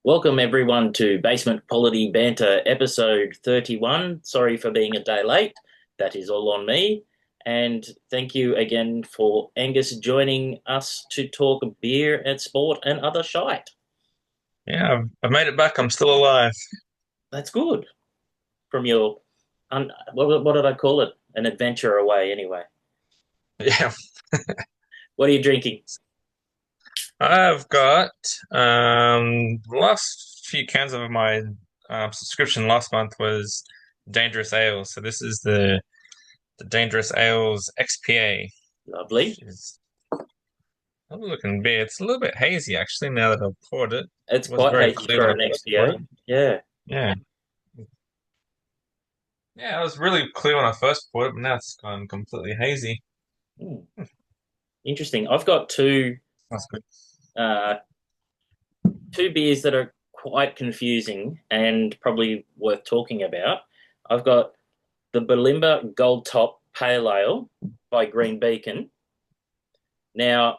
Welcome everyone to Basement Quality Banter episode 31. Sorry for being a day late. That is all on me. And thank you again for Angus joining us to talk beer and sport and other shite. Yeah, I've made it back. I'm still alive. That's good. From your, what did I call it? An adventure away, anyway. Yeah, What are you drinking? I've got last few cans of my subscription last month was Dangerous Ales. So this is the Dangerous Ales XPA, which Lovely. is a looking beer. It's a little bit hazy actually now that I've poured it. It's It was quite very hazy clear for when I an first poured XPA. it. Yeah. Yeah, yeah, it was really clear when I first poured it, but now it's gone completely hazy. Hmm. Interesting. I've got That's good. uh, two beers that are quite confusing and probably worth talking about. I've got the Balimba Gold Top Pale Ale by Green Beacon. Now,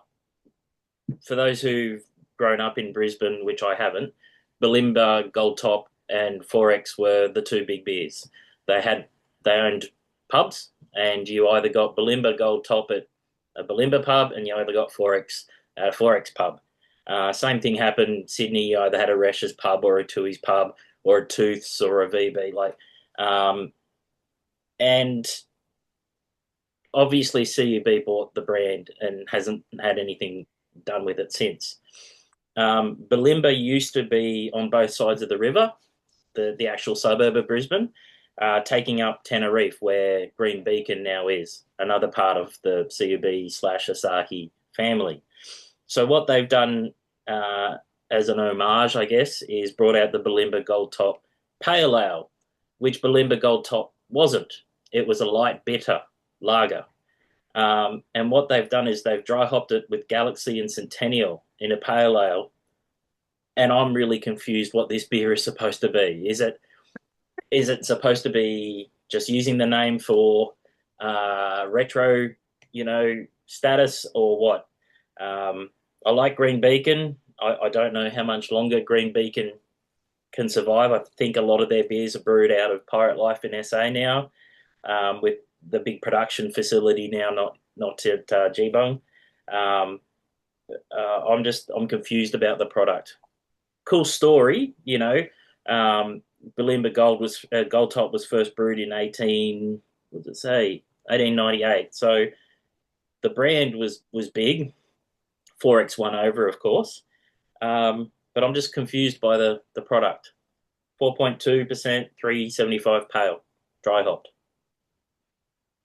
for those who've grown up in Brisbane, which I haven't, Balimba Gold Top and Forex were the two big beers. They owned pubs, and you either got Balimba Gold Top at a Balimba pub, and you either got Forex at a Forex pub. Same thing happened Sydney. You either had a Resh's pub or a Tui's pub or a Tooths or a VB. Um, and obviously CUB bought the brand and hasn't had anything done with it since. Balimba used to be on both sides of the river, the actual suburb of Brisbane, taking up Tenerife, where Green Beacon now is, another part of the CUB/Asahi family. So what they've done as an homage, I guess, is brought out the Balimba Gold Top Pale Ale, which Balimba Gold Top wasn't. It was a light bitter lager. And what they've done is they've dry hopped it with Galaxy and Centennial in a pale ale. And I'm really confused what this beer is supposed to be. Is it supposed to be just using the name for retro, status or what? I like Green Beacon. I don't know how much longer Green Beacon can survive. I think a lot of their beers are brewed out of Pirate Life in SA now, with the big production facility now not at Geebong. Um, I'm confused about the product. Cool story, you know. Balimba Gold Top was first brewed in 1898. So the brand was big. Forex won over, of course. But I'm just confused by the product. 4.2%, 375 pale, dry hopped.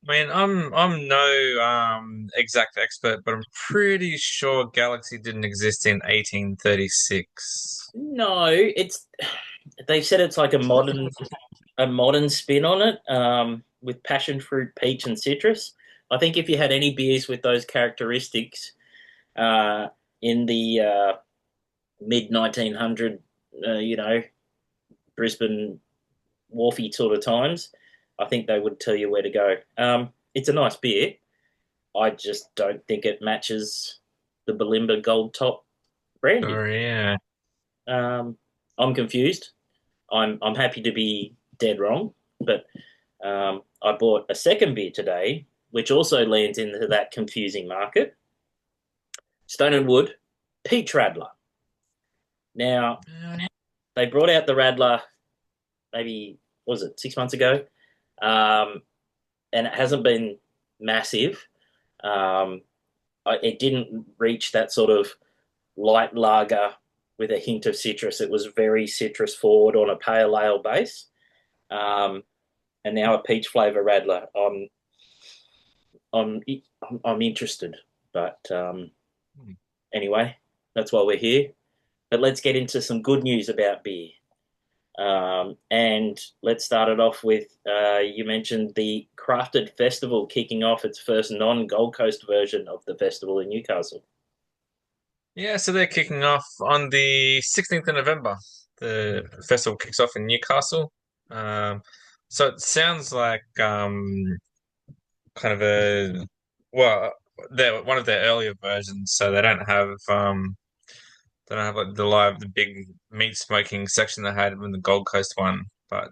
I mean, I'm no exact expert, but I'm pretty sure Galaxy didn't exist in 1836. No, they've said it's like a modern spin on it, with passion fruit, peach, and citrus. I think if you had any beers with those characteristics uh, in the mid 1900, Brisbane wharfy sort of times, I think they would tell you where to go. It's a nice beer. I just don't think it matches the Balimba Gold Top branding. Sure, yeah. Um, I'm confused. I'm happy to be dead wrong, but I bought a second beer today, which also lands into that confusing market. Stone and Wood Peach Radler. Now they brought out the Radler maybe what was it 6 months ago, um, and it hasn't been massive. Um, it didn't reach that sort of light lager with a hint of citrus. It was very citrus forward on a pale ale base. Um, and now a peach flavor Radler. I'm I'm interested, but anyway, that's why we're here. But let's get into some good news about beer. And let's start it off with you mentioned the Crafted Festival kicking off its first non-Gold Coast version of the festival in Newcastle. Yeah, so they're kicking off on the 16th of November. The festival kicks off in Newcastle. Um, so it sounds like kind of well, they're one of their earlier versions, so they don't have They don't have like the big meat smoking section they had in the Gold Coast one. But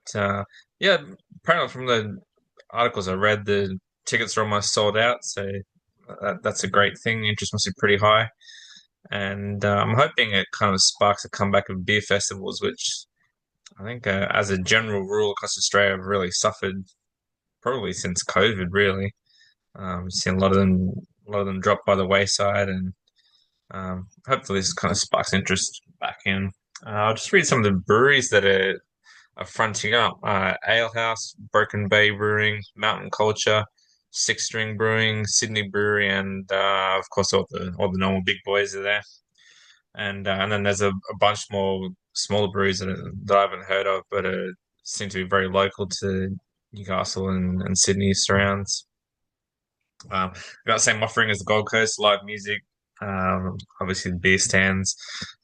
yeah, apparently from the articles I read, the tickets are almost sold out. So that's a great thing. Interest must be pretty high, and I'm hoping it kind of sparks a comeback of beer festivals, which I think, as a general rule across Australia, have really suffered probably since COVID. Really, seen a lot of them drop by the wayside, and hopefully this kind of sparks interest back in. I'll just read some of the breweries that are fronting up. Ale House, Broken Bay Brewing, Mountain Culture, Six String Brewing, Sydney Brewery, and of course all the normal big boys are there. And then there's a bunch more smaller breweries that I haven't heard of, but seem to be very local to Newcastle and Sydney surrounds. Got the same offering as the Gold Coast, live music, obviously the beer stands,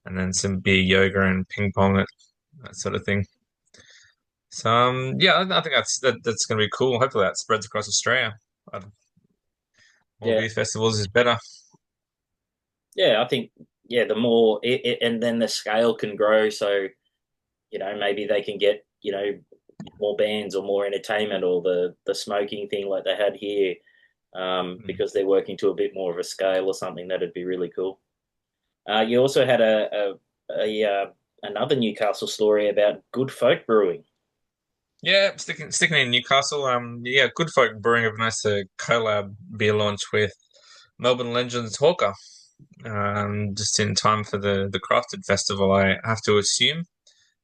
and then some beer yoga and ping pong, that sort of thing. So yeah, I think that's going to be cool. Hopefully that spreads across Australia. Uh, More Yeah, beer festivals is better. yeah, I think yeah, the more and then the scale can grow. So maybe they can get more bands or more entertainment or the smoking thing like they had here, Mm. because they're working to a bit more of a scale or something. That'd be really cool. You also had another Newcastle story about Good Folk Brewing. Yeah, sticking in Newcastle. Yeah, Good Folk Brewing have announced a collab beer launch with Melbourne Legends Hawker. Just in time for the Crafted Festival, I have to assume.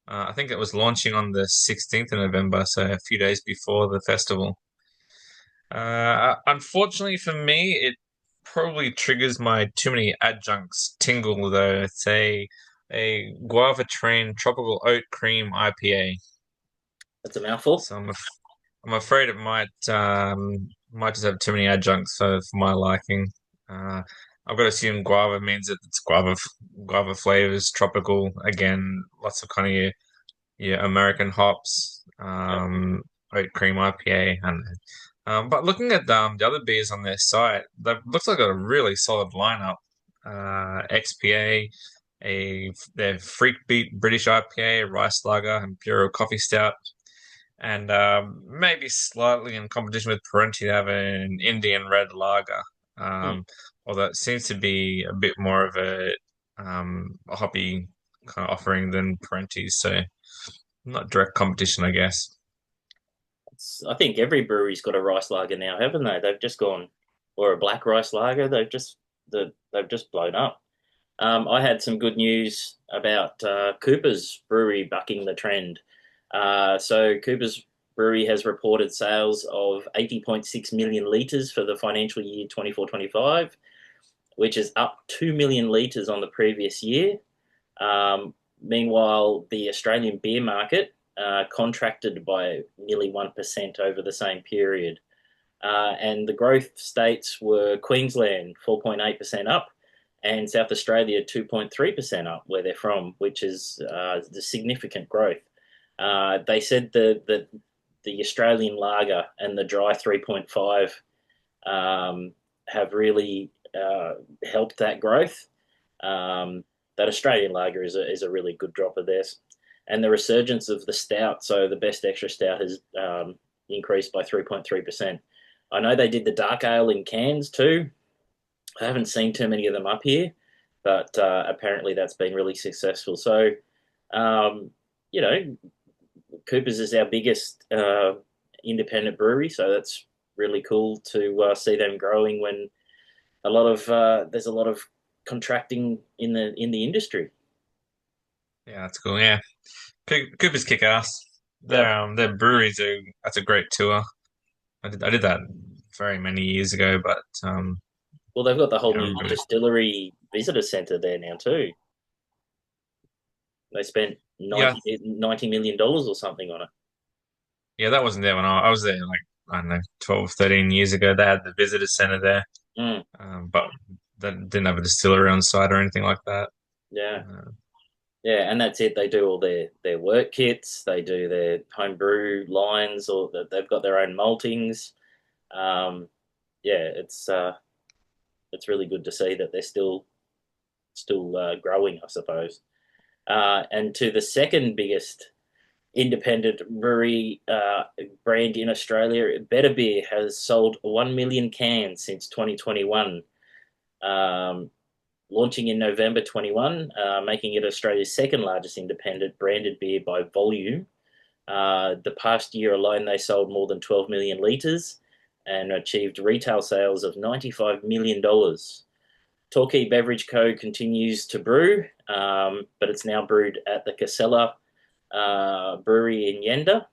I think it was launching on the 16th of November, so a few days before the festival. Unfortunately for me, it probably triggers my too many adjuncts tingle though. It's a guava train tropical oat cream IPA. That's a mouthful. So I'm afraid it might just have too many adjuncts for my liking. Uh, I've got to assume guava means that it's guava flavors, tropical. Again, lots of kind of your American hops, Yep. oat cream IPA, and but looking at the other beers on their site, that looks like a really solid lineup. XPA, their Freak Beat British IPA, Rice Lager, Imperial Coffee Stout, and maybe slightly in competition with Parenti, they have an Indian Red Lager. Hmm. Um, Although it seems to be a bit more of a hoppy kind of offering than Parenti's, so not direct competition, I guess. I think every brewery's got a rice lager now, haven't they? They've just gone, or a black rice lager. They've just blown up. I had some good news about Cooper's Brewery bucking the trend. So Cooper's Brewery has reported sales of 80.6 million litres for the financial year 24-25, which is up 2 million litres on the previous year. Meanwhile, the Australian beer market contracted by nearly 1% over the same period. And the growth states were Queensland 4.8% up and South Australia 2.3% up where they're from, which is the significant growth. They said the Australian lager and the dry 3.5 have really helped that growth. That Australian lager is a really good drop of theirs. And the resurgence of the stout, so the best extra stout has increased by 3.3%. I know they did the dark ale in cans too. I haven't seen too many of them up here, but apparently that's been really successful. So, um, you know, Cooper's is our biggest independent brewery, so that's really cool to see them growing when there's a lot of contracting in the industry. Yeah, that's cool. Yeah, Cooper's kick ass. Yeah. Their breweries are that's a great tour. I did that very many years ago, but Well, they've got the whole yeah, new distillery visitor centre there now too. They spent yeah, $90 million or something on it. yeah. That wasn't there when I was there, like I don't know, 12, 13 years ago. They had the visitor center there, Mm, but they didn't have a distillery on site or anything like that. yeah. Uh, Yeah, and that's it. They do all their work kits. They do their home brew lines, or they've got their own maltings. Um, yeah, it's really good to see that they're still still growing, I suppose. And to the second biggest independent brewery brand in Australia, Better Beer has sold 1 million cans since 2021, launching in November 21, making it Australia's second largest independent branded beer by volume. The past year alone, they sold more than 12 million litres and achieved retail sales of $95 million. Torquay Beverage Co. continues to brew, but it's now brewed at the Casella brewery in Yenda,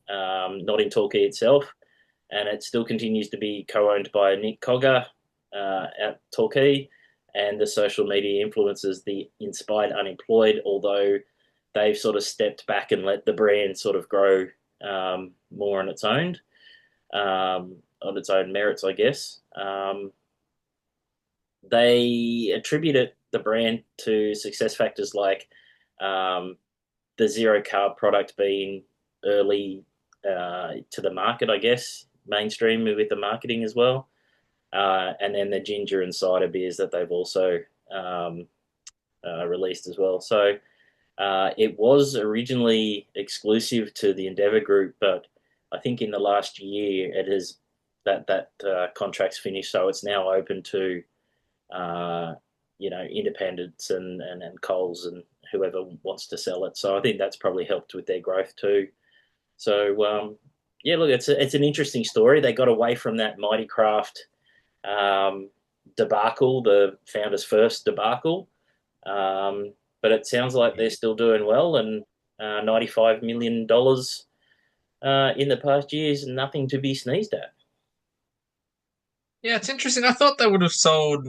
not in Torquay itself. And it still continues to be co-owned by Nick Cogger at Torquay and the social media influencers, the Inspired Unemployed, although they've sort of stepped back and let the brand sort of grow more on its own merits, I guess. They attributed the brand to success factors like the zero carb product being early to the market, I guess, mainstream with the marketing as well. And then the ginger and cider beers that they've also released as well. So it was originally exclusive to the Endeavour Group, but I think in the last year it has that contract's finished, so it's now open to independents and Coles and whoever wants to sell it. So I think that's probably helped with their growth too. So yeah, look, it's an interesting story. They got away from that Mighty Craft debacle, the founders first debacle, but it sounds like they're still doing well, and $95 million in the past year is nothing to be sneezed at. Yeah, it's interesting. I thought they would have sold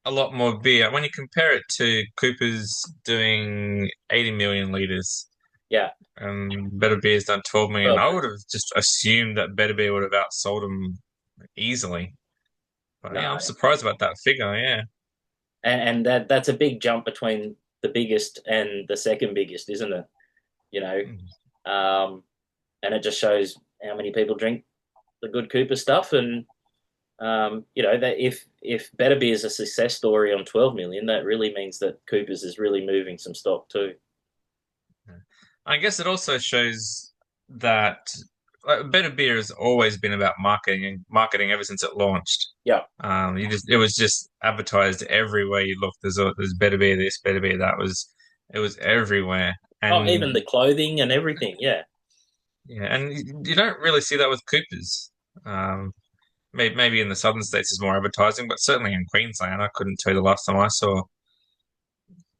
a lot more beer. When you compare it to Cooper's doing 80 million liters Yeah, and Better Beer's done 12 million, well, I would have just assumed that Better Beer would have outsold them easily. But no, yeah, I'm surprised about that figure. Yeah. and that's a big jump between the biggest and the second biggest, isn't it? You know, um, and it just shows how many people drink the good Cooper stuff. And that if Better Beer is a success story on 12 million, that really means that Cooper's is really moving some stock too. I guess it also shows that Better Beer has always been about marketing and marketing ever since it launched. Yeah. It was just advertised everywhere you look. There's Better Beer this, Better Beer that. It was everywhere, Oh, even and the clothing and everything. Yeah. yeah, and you don't really see that with Coopers. Um, maybe in the southern states is more advertising, but certainly in Queensland, I couldn't tell you the last time I saw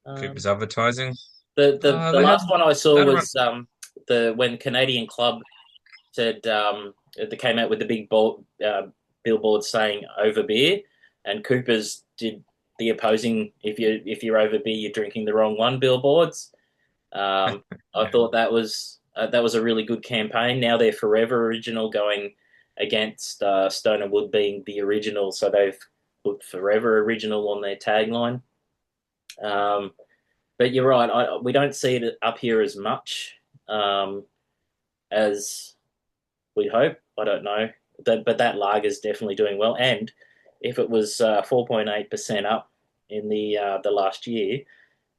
Um, Coopers advertising. the They had last one I saw they had around. was the when Canadian Club said they came out with the big billboard saying over beer, and Coopers did the opposing. If you're over beer, you're drinking the wrong one billboards. I Yeah. thought that was a really good campaign. Now they're Forever Original going against Stone and Wood being the original, so they've put Forever Original on their tagline. Um, but you're right, we don't see it up here as much as we'd hope. I don't know, but that lager is definitely doing well. And if it was 4.8% up in the last year,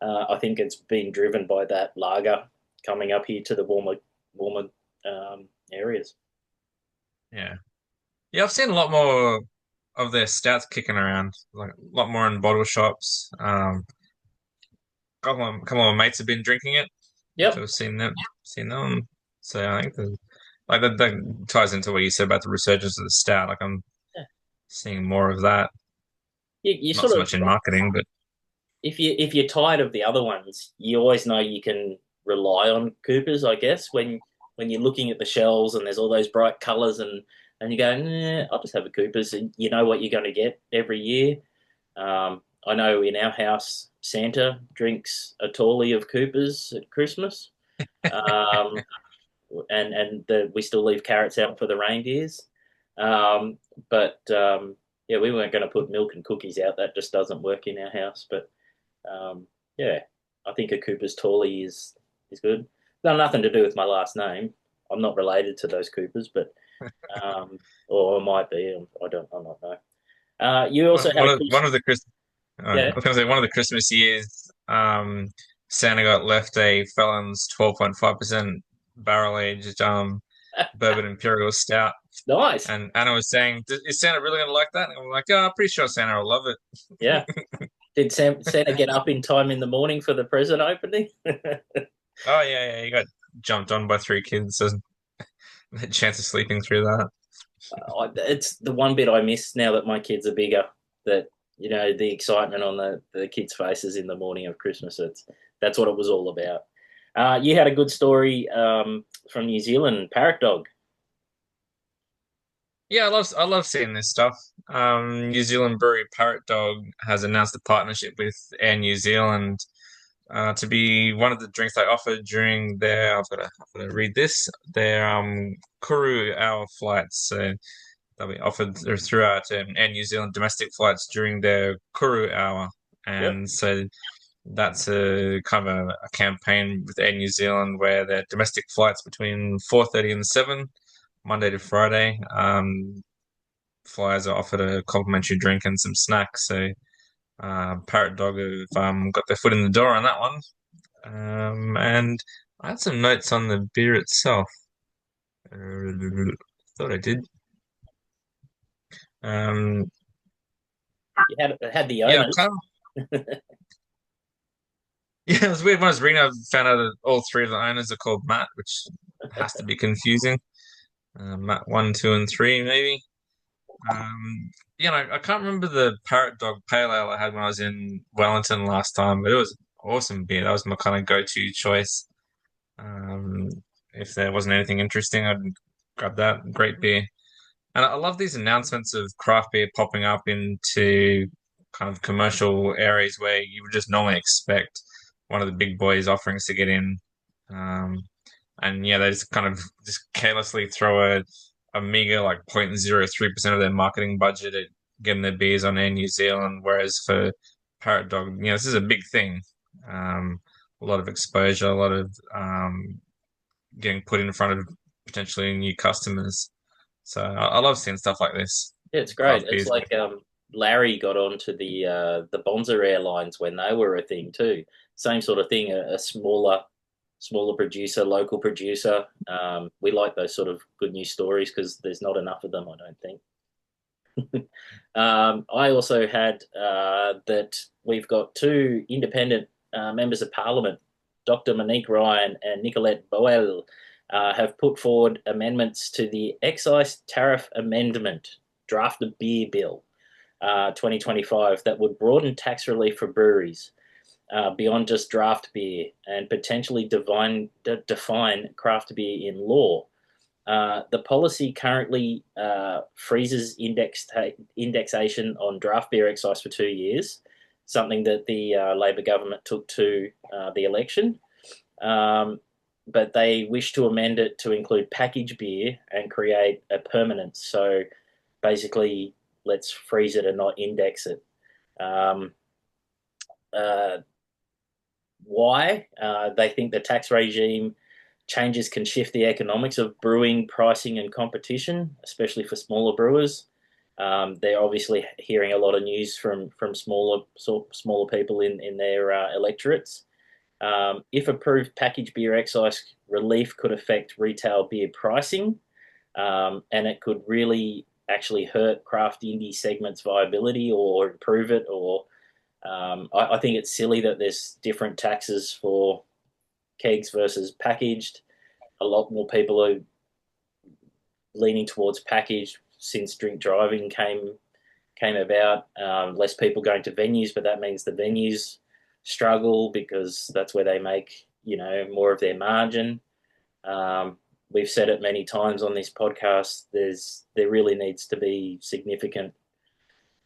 I think it's been driven by that lager coming up here to the warmer areas. Yeah. Yeah, I've seen a lot more of their stouts kicking around, like a lot more in bottle shops. Couple of my mates have been drinking it, so Yep. I've seen them. So I think that ties into what you said about the resurgence of the stout. Like I'm Yeah. seeing more of that, You not sort so of much in marketing, but if you're tired of the other ones, you always know you can rely on Coopers. I guess when you're looking at the shelves and there's all those bright colours and you go, nah, I'll just have a Coopers, and you know what you're going to get every year. I know in our house, Santa drinks a tally of Coopers at Christmas, um, and we still leave carrots out for the reindeers. Um, but yeah, we weren't going to put milk and cookies out. That just doesn't work in our house. But yeah, I think a Cooper's tally is good. Got nothing to do with my last name. I'm not related to those Coopers, but or I might be. I don't know. You also had a cool. one of the Chris. I Yeah. was going to say one of the Christmas years, Santa got left a Felon's 12.5% barrel aged bourbon imperial stout, Nice. and Anna was saying, "Is Santa really going to like that?" And I'm like, "Oh, I'm pretty sure Santa will love it." Yeah. Did Santa get up in time in the morning for the present opening? Oh yeah, yeah, he got jumped on by three kids, so no chance of sleeping through that. It's the one bit I miss now that my kids are bigger. That the excitement on the kids' faces in the morning of Christmas. That's what it was all about. You had a good story from New Zealand, Parrot Dog. Yeah, I love seeing this stuff. New Zealand brewery Parrot Dog has announced a partnership with Air New Zealand to be one of the drinks they offered during their. I've got to read this. Their Kuru hour flights. So they'll be offered throughout Air New Zealand domestic flights during their Kuru hour, Yep. and so that's a kind of a campaign with Air New Zealand where their domestic flights between 4:30 and 7, Monday to Friday. Flyers are offered a complimentary drink and some snacks. So Parrot Dog have got their foot in the door on that one. And I had some notes on the beer itself. Thought I did. Um, You had the yeah, owners. kind of, yeah, it was weird. When I was reading, I found out that all three of the owners are called Matt, which has to be confusing. Matt 1, 2, and 3, maybe. I can't remember the Parrot Dog Pale Ale I had when I was in Wellington last time, but it was awesome beer. That was my kind of go-to choice. Um, if there wasn't anything interesting, I'd grab that. Great beer. And I love these announcements of craft beer popping up into kind of commercial areas where you would just normally expect one of the big boys offerings to get in. Um, and yeah, they just kind of just carelessly throw a meager like 0.03% of their marketing budget at getting their beers on Air New Zealand. Whereas for Parrot Dog, this is a big thing. A lot of exposure, a lot of getting put in front of potentially new customers. So I love seeing stuff like this. Yeah, it's great. Craft It's beers. like Larry got onto the Bonza Airlines when they were a thing too. Same sort of thing. A smaller producer, local producer. We like those sort of good news stories because there's not enough of them, I don't think. I also had that we've got two independent members of Parliament, Dr. Monique Ryan and Nicolette Boel, have put forward amendments to the Excise Tariff Amendment Draft of Beer Bill 2025 that would broaden tax relief for breweries beyond just draft beer and potentially define craft beer in law. The policy currently freezes indexation on draft beer excise for 2 years, something that the Labor government took to the election. Um, but they wish to amend it to include packaged beer and create a permanence. So basically, let's freeze it and not index it. Um, uh, why? They think the tax regime changes can shift the economics of brewing, pricing, and competition, especially for smaller brewers. They're obviously hearing a lot of news from smaller people in their electorates. If approved, packaged beer excise relief could affect retail beer pricing, and it could really actually hurt craft indie segments' viability or improve it. Or I think it's silly that there's different taxes for kegs versus packaged. A lot more people are leaning towards packaged since drink driving came about. Less people going to venues, but that means the venues struggle because that's where they make more of their margin. Um, we've said it many times on this podcast. There really needs to be significant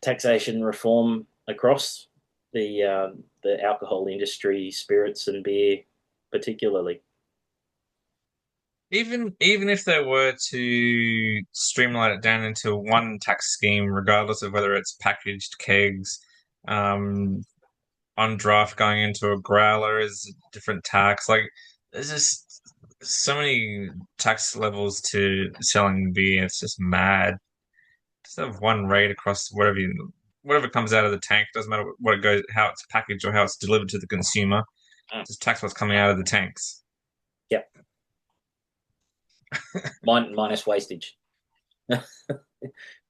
taxation reform across the alcohol industry, spirits and beer, particularly. Even if they were to streamline it down into one tax scheme, regardless of whether it's packaged kegs, um, on draft going into a growler is a different tax. Like there's just so many tax levels to selling beer. It's just mad. Just have one rate across whatever whatever comes out of the tank, doesn't matter what it goes, how it's packaged or how it's delivered to the consumer. Mm. Just tax what's coming out of the tanks. Yep, minus wastage.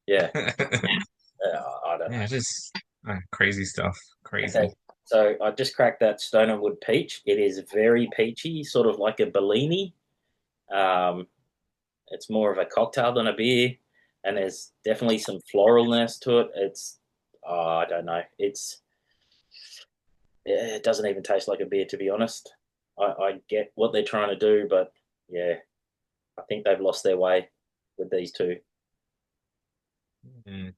Yeah, I don't know. Yeah, just crazy stuff. Okay, Crazy. so I just cracked that Stoner Wood peach. It is very peachy, sort of like a Bellini. Um, it's more of a cocktail than a beer, and there's definitely some floralness to it. I don't know. It doesn't even taste like a beer, to be honest. I get what they're trying to do, but yeah, I think they've lost their way with these two Mm.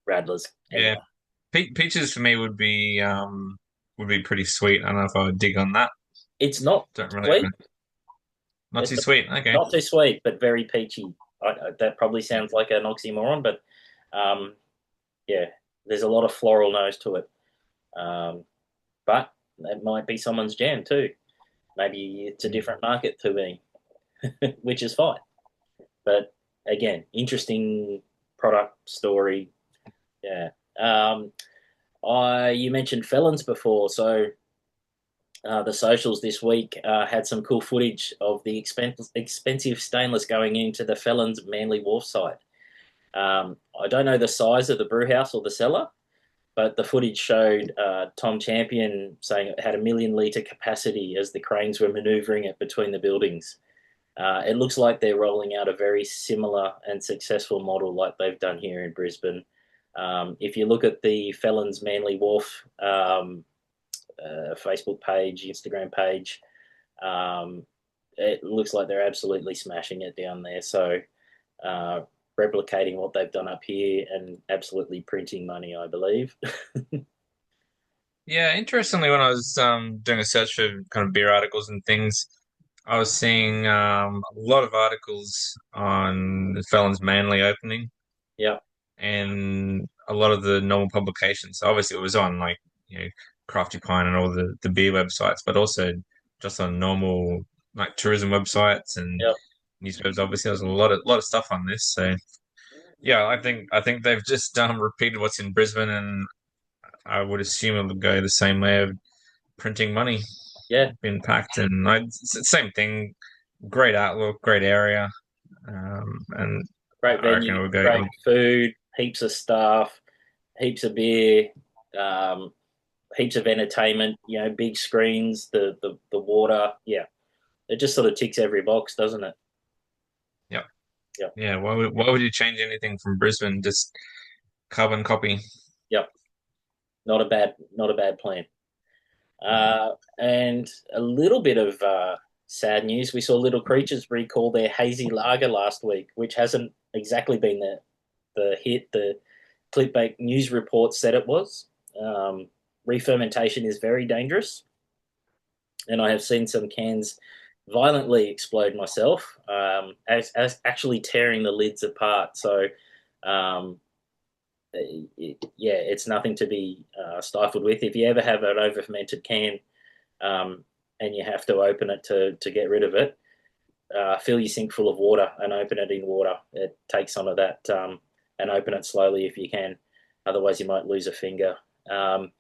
Radlers. Yeah, Anyway, peaches for me would be pretty sweet. I don't know if I would dig on that. it's not Don't really sweet. have not It's too sweet. Okay. not too sweet, but very peachy. That probably sounds like an oxymoron, but um, yeah, there's a lot of floral nose to it. Um, but that might be someone's jam too. Maybe it's a different market to me, which is fine. But again, interesting product story. Yeah. I You mentioned felons before, so the socials this week had some cool footage of the expensive stainless going into the felons Manly Wharf site. I don't know the size of the brew house or the cellar, but the footage showed Tom Champion saying it had a 1 million litre capacity as the cranes were manoeuvring it between the buildings. It looks like they're rolling out a very similar and successful model like they've done here in Brisbane. If you look at the Felons Manly Wharf Facebook page, Instagram page, um, it looks like they're absolutely smashing it down there. So, uh, replicating what they've done up here and absolutely printing money, I believe. Yeah, interestingly, when I was doing a search for kind of beer articles and things, I was seeing a lot of articles on the Felons Manly opening Yeah, and a lot of the normal publications. So obviously, it was on like Crafty Pine and all the beer websites, but also just on normal like tourism websites and yeah, newspapers. Obviously, there's a lot of stuff on this. So yeah, I think they've just repeated what's in Brisbane, and I would assume it would go the same way of printing money, yeah. been packed, and it's the same thing. Great outlook, great area, and Great I reckon venue, it would go. great food, heaps of staff, heaps of beer, um, heaps of entertainment. Big screens, the water. Yeah, it just sort of ticks every box, doesn't it? Yeah, Yep, yeah. Why would you change anything from Brisbane? Just carbon copy. yep. Not a bad plan. Mm. And a little bit of sad news. We saw Little Creatures recall their hazy lager last week, which hasn't exactly been the hit the clickbait news report said it was. Um, Refermentation is very dangerous, and I have seen some cans violently explode myself, as actually tearing the lids apart. So, um, yeah, it's nothing to be stifled with. If you ever have an over fermented can, um, and you have to open it to get rid of it, fill your sink full of water and open it in water. It takes some of that, and open it slowly if you can. Otherwise, you might lose a finger. Um,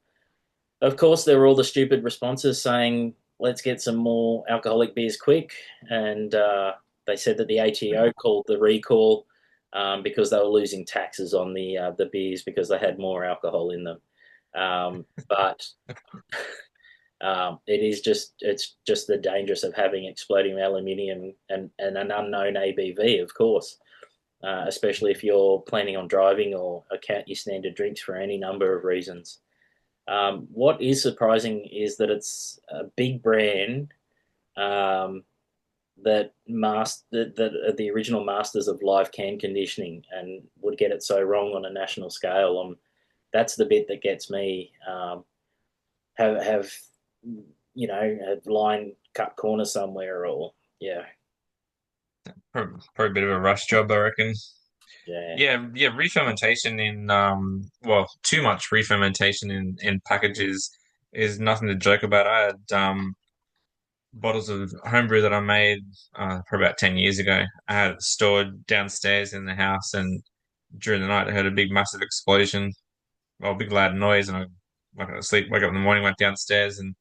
of course, there were all the stupid responses saying, let's get some more alcoholic beers quick. And they said that the ATO called the recall because they were losing taxes on the beers because they had more alcohol in them. But it's just the dangers of having exploding aluminium and an unknown ABV, of course, especially if you're planning on driving or account your standard drinks for any number of reasons. What is surprising is that it's a big brand um, that are the original masters of live can conditioning and would get it so wrong on a national scale. That's the bit that gets me. Have have line cut corner somewhere, or yeah, Probably a bit of a rush job, I reckon. yeah, Yeah. Re-fermentation in well, too much re-fermentation in packages is nothing to joke about. I had bottles of homebrew that I made probably about 10 years ago. I had it stored downstairs in the house, and during the night I heard a big massive explosion. well, big loud noise, and I went to sleep. Woke up in the morning, went downstairs, and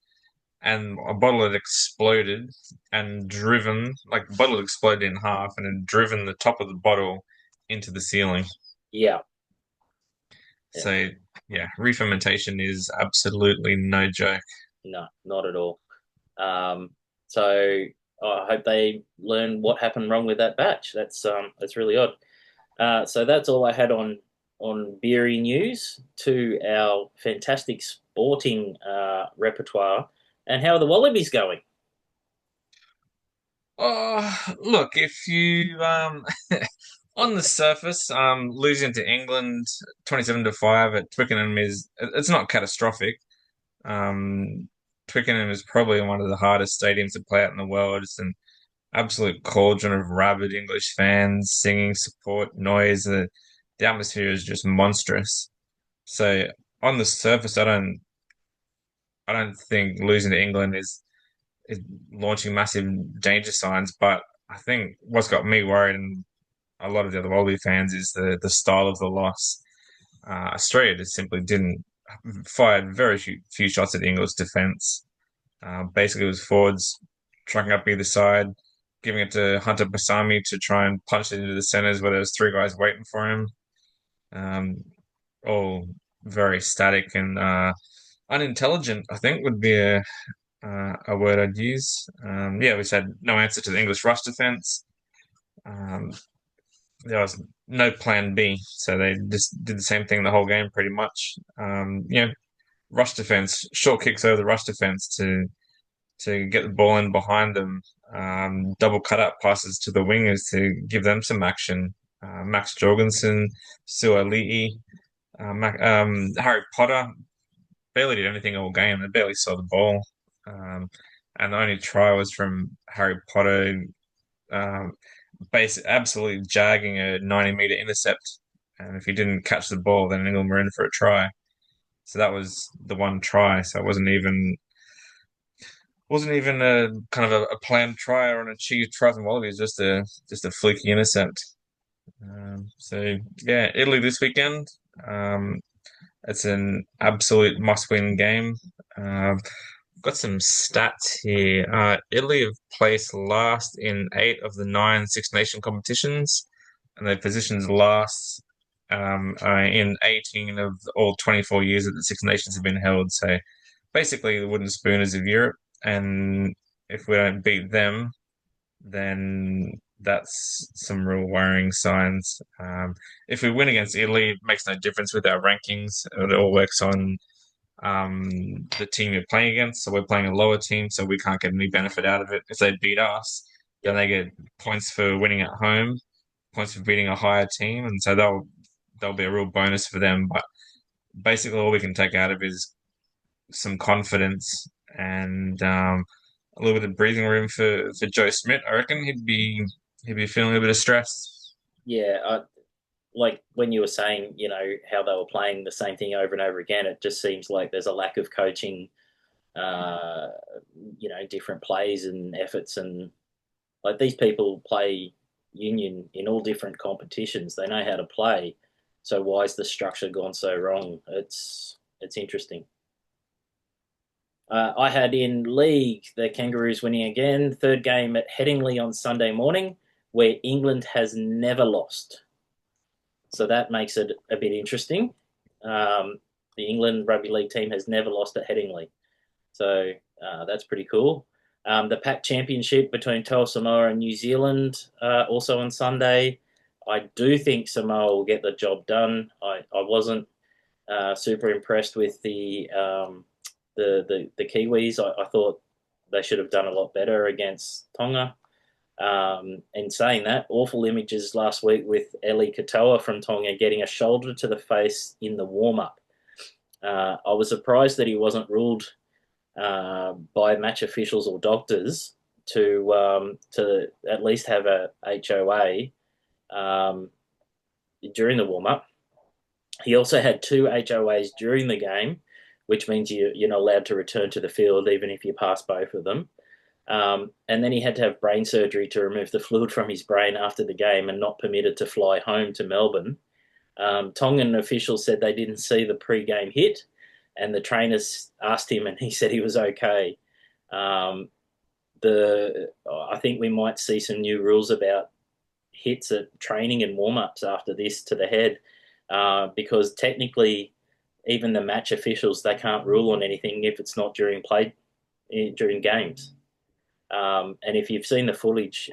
a bottle had exploded and driven, like the bottle had exploded in half and had driven the top of the bottle into the ceiling. Yeah, yeah, So yeah, re-fermentation is absolutely no joke. no, not at all. Um, so I hope they learn what happened wrong with that batch. That's really odd. So that's all I had on beery news. To our fantastic sporting repertoire, and how are the Wallabies going? Oh, look, if you on the surface, losing to England 27-5 at Twickenham is it's not catastrophic. Um, Twickenham is probably one of the hardest stadiums to play out in the world. It's an absolute cauldron of rabid English fans singing support noise. The atmosphere is just monstrous. So on the surface, I don't think losing to England is launching massive danger signs. But I think what's got me worried and a lot of the other Wallaby fans is the style of the loss. Australia just simply didn't fired very few shots at England's defence. Basically, it was forwards trucking up either side, giving it to Hunter Basami to try and punch it into the centres where there was three guys waiting for him. Um, all very static and unintelligent, I think would be a word I'd use. Yeah, we had no answer to the English rush defence. Um, there was no plan B, so they just did the same thing the whole game pretty much. Rush defence, short kicks over the rush defence to get the ball in behind them, double cut up passes to the wingers to give them some action. Max Jorgensen, Suali'i, Harry Potter barely did anything all game. They barely saw the ball. Um, and the only try was from Harry Potter, um, absolutely jagging a 90-meter intercept. And if he didn't catch the ball, then England were in for a try. So that was the one try. So it wasn't even a kind of a planned try or an achieved try from Wallaby. It was just a fluky intercept. So yeah, Italy this weekend. Um, it's an absolute must-win game. Got some stats here. Italy have placed last in 8 of the 9 Six Nation competitions, and they've positioned last in 18 of all 24 years that the Six Nations have been held. So basically, the wooden spooners of Europe. And if we don't beat them, then that's some real worrying signs. If we win against Italy, it makes no difference with our rankings. It all works on the team you're playing against. So we're playing a lower team, so we can't get any benefit out of it. If they beat us, then Yep. they get points for winning at home, points for beating a higher team, and so they'll be a real bonus for them. But basically, all we can take out of it is some confidence and a little bit of breathing room for Joe Smith. I reckon he'd be feeling a bit of stress. Yeah, like when you were saying, how they were playing the same thing over and over again, it just seems like there's a lack of coaching, uh, different plays and efforts. And like these people play union in all different competitions. They know how to play. So why is the structure gone so wrong? It's interesting. I had in league the Kangaroos winning again, third game at Headingley on Sunday morning, where England has never lost. So that makes it a bit interesting. Um, the England rugby league team has never lost at Headingley, so that's pretty cool. The Pac Championship between Toa Samoa and New Zealand also on Sunday. I do think Samoa will get the job done. I wasn't super impressed with the Kiwis. I thought they should have done a lot better against Tonga. In saying that, awful images last week with Eli Katoa from Tonga getting a shoulder to the face in the warm up. I was surprised that he wasn't ruled by match officials or doctors to at least have a HOA during the warm up. He also had 2 HOAs during the game, which means you're not allowed to return to the field even if you pass both of them. And then he had to have brain surgery to remove the fluid from his brain after the game and not permitted to fly home to Melbourne. Tongan officials said they didn't see the pre-game hit, and the trainers asked him, and he said he was okay. Um, I think we might see some new rules about hits at training and warm-ups after this to the head, because technically, even the match officials, they can't rule on anything if it's not during games. And if you've seen the footage,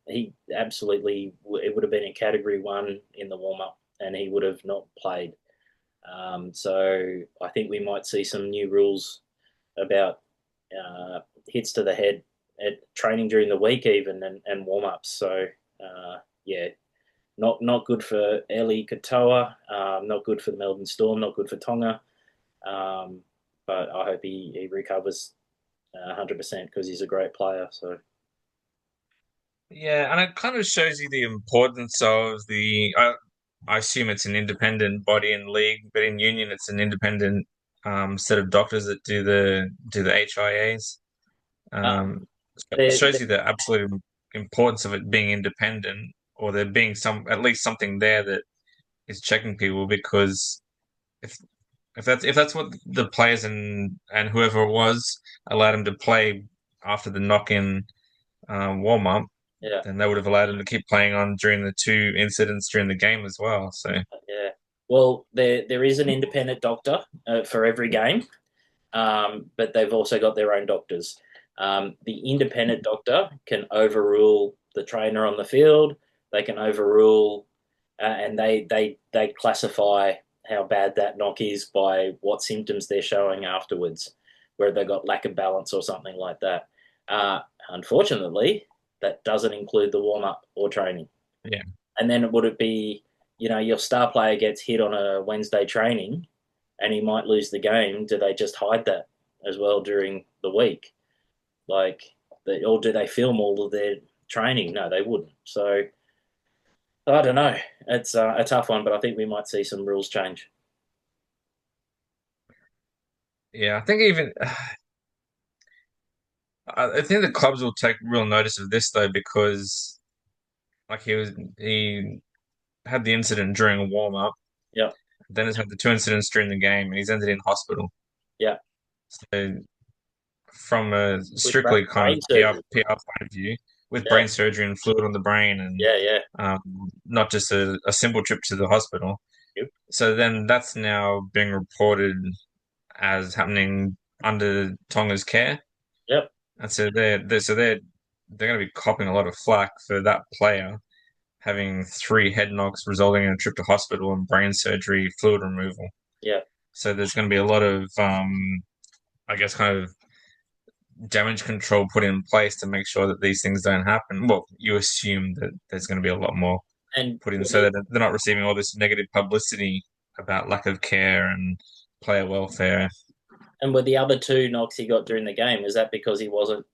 he absolutely it would have been in Category 1 in the warm-up, and he would have not played. So I think we might see some new rules about hits to the head at training during the week, even and warm-ups. So yeah, not good for Eli Katoa, not good for the Melbourne Storm, not good for Tonga. Um, but I hope he recovers 100% because he's a great player. So Yeah, and it kind of shows you the importance of the. I assume it's an independent body in league, but in union, it's an independent set of doctors that do the HIAs. uh, Um, so it they shows you the absolute importance of it being independent, or there being some at least something there that is checking people. Because if if that's what the players and whoever it was allowed him to play after the knock-in warm up, yeah, then they would have allowed him to keep playing on during the two incidents during the game as well. So yeah. Well, there is an independent doctor for every game, but they've also got their own doctors. The independent doctor can overrule the trainer on the field. They can overrule, and they classify how bad that knock is by what symptoms they're showing afterwards, whether they got lack of balance or something like that. Uh, Unfortunately, that doesn't include the warm up or training. yeah, And then would it be, your star player gets hit on a Wednesday training and he might lose the game? Do they just hide that as well during the week? Like, or do they film all of their training? No, they wouldn't. So I don't know. It's a tough one, but I think we might see some rules change. yeah. I think even I think the clubs will take real notice of this though, because like he had the incident during a warm up, Yeah, then has had the two incidents during the game, and he's ended in hospital. yeah. So from a With strictly kind of brain surgery. PR point of view, with Yeah, brain surgery and fluid on the brain, and yeah, yeah. not just a simple trip to the hospital. Yep, So then that's now being reported as happening under Tonga's care, yep, and so they're going to be copping a lot of flack for that player having three head knocks resulting in a trip to hospital and brain surgery, fluid removal. yeah. So there's going to be a lot of I guess kind of damage control put in place to make sure that these things don't happen. Well, you assume that there's going to be a lot more And put in so that they're not receiving all this negative publicity about lack of care and player welfare. with the other two knocks he got during the game, is that because he wasn't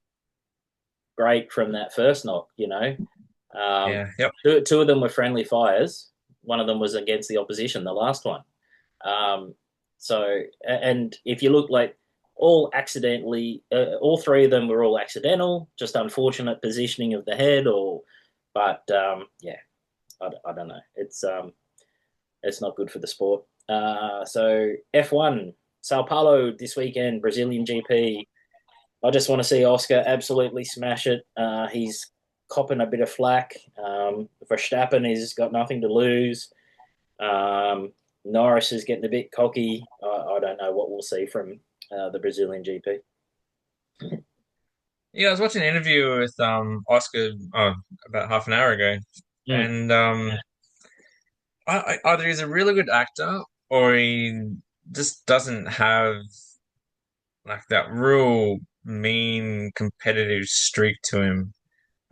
great from that first knock? Um, Yeah, yep. two of them were friendly fires. One of them was against the opposition, the last one. Um, so, and if you look like all three of them were all accidental, just unfortunate positioning of the head, but yeah, I don't know. It's not good for the sport. So F1, Sao Paulo this weekend, Brazilian GP. I just want to see Oscar absolutely smash it. He's copping a bit of flack. Verstappen has got nothing to lose. Um, Norris is getting a bit cocky. I don't know what we'll see from the Brazilian GP. Yeah, I was watching an interview with Oscar about half an hour ago, Mm, and either he's a really good actor or he just doesn't have like that real mean competitive streak to him.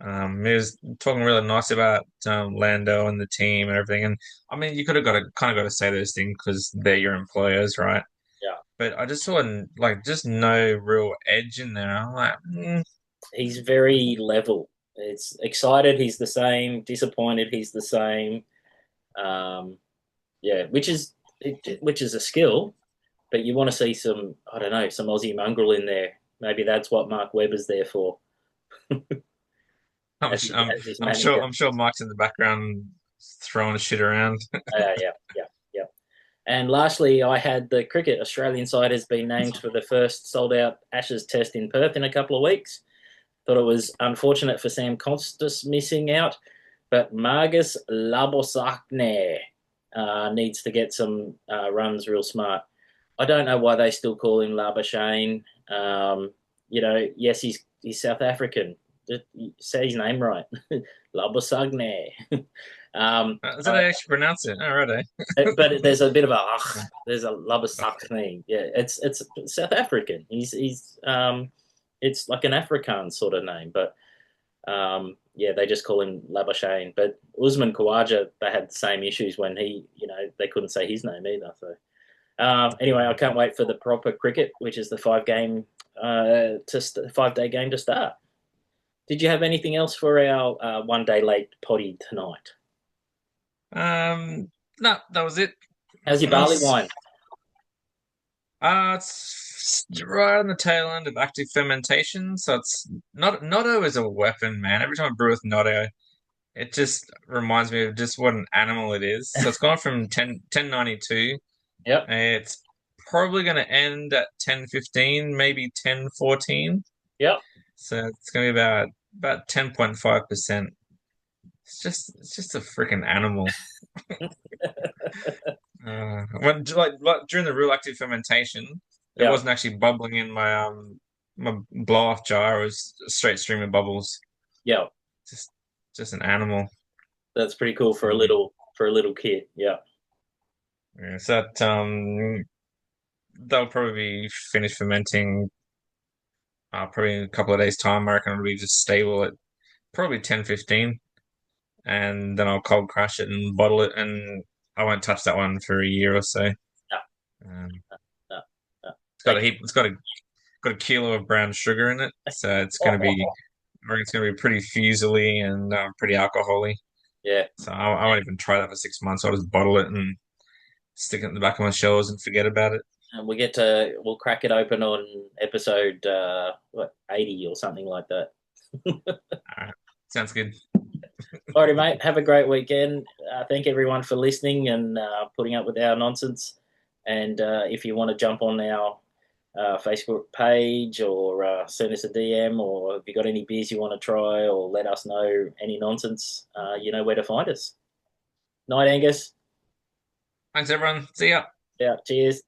He was talking really nice about Lando and the team and everything, and I mean, you could have got to kind of got to say those things because they're your employers, right? yeah, But I just saw like just no real edge in there. I'm like, he's very level. It's excited. He's the same. Disappointed. He's the same. Um, yeah, which is a skill, but you want to see some. I don't know, some Aussie mongrel in there. Maybe that's what Mark Webber's there for I'm, as su- his, I'm as his I'm sure manager. I'm sure Mike's in the background throwing shit around. Yeah, yeah, yeah. And lastly, I had the cricket. Australian side has been named for the first sold out Ashes test in Perth in a couple of weeks. Thought it was unfortunate for Sam Constas missing out, but Margus Labuschagne needs to get some runs real smart. I don't know why they still call him Labuschagne. Yes, he's South African. Just say his name right, Labuschagne. Is that how I, you actually pronounce it? All right, eh? but there's a bit of a there's a Labuschagne. Yeah, it's South African. He's it's like an Afrikaans sort of name, but yeah, they just call him Labuschagne. But Usman Khawaja, they had the same issues when they couldn't say his name either. So anyway, I can't wait for the proper cricket, which is the 5 day game to start. Did you have anything else for our 1 day late potty tonight? No, that was it. How's your Nothing barley else. wine? It's right on the tail end of active fermentation, so it's not Notto is a weapon, man. Every time I brew with Notto, it just reminds me of just what an animal it is. So it's gone from 1092. Yep, It's probably going to end at 1015, maybe 1014. yep. So it's going to be about 10.5%. It's just a freaking animal. When like during the real active fermentation, it Yeah, wasn't actually bubbling in my blow off jar. It was a straight stream of bubbles. yeah. Just just an animal. That's pretty cool for a Um, little kid. Yeah. yeah, so they'll probably be finished fermenting probably in a couple of days' time. I reckon it'll be just stable at probably 10-15, and then I'll cold crush it and bottle it, and I won't touch that one for a year or so. Yeah, Um, yeah, yeah. it's got They a heap. It's got a kilo of brown sugar in it, so it's going to be. I reckon it's going to be pretty fusely and pretty alcoholy. yeah. So I won't even try that for 6 months. I'll just bottle it and stick it in the back of my shelves and forget about it. And we'll crack it open on episode 80 or something like that. All right. Sounds good. Alrighty, mate. Have a great weekend. Thank everyone for listening and putting up with our nonsense. And if you want to jump on our Facebook page or send us a DM, or if you got any beers you want to try, or let us know any nonsense, you know where to find us. Night, Angus. Thanks, everyone. See ya. Yeah, cheers.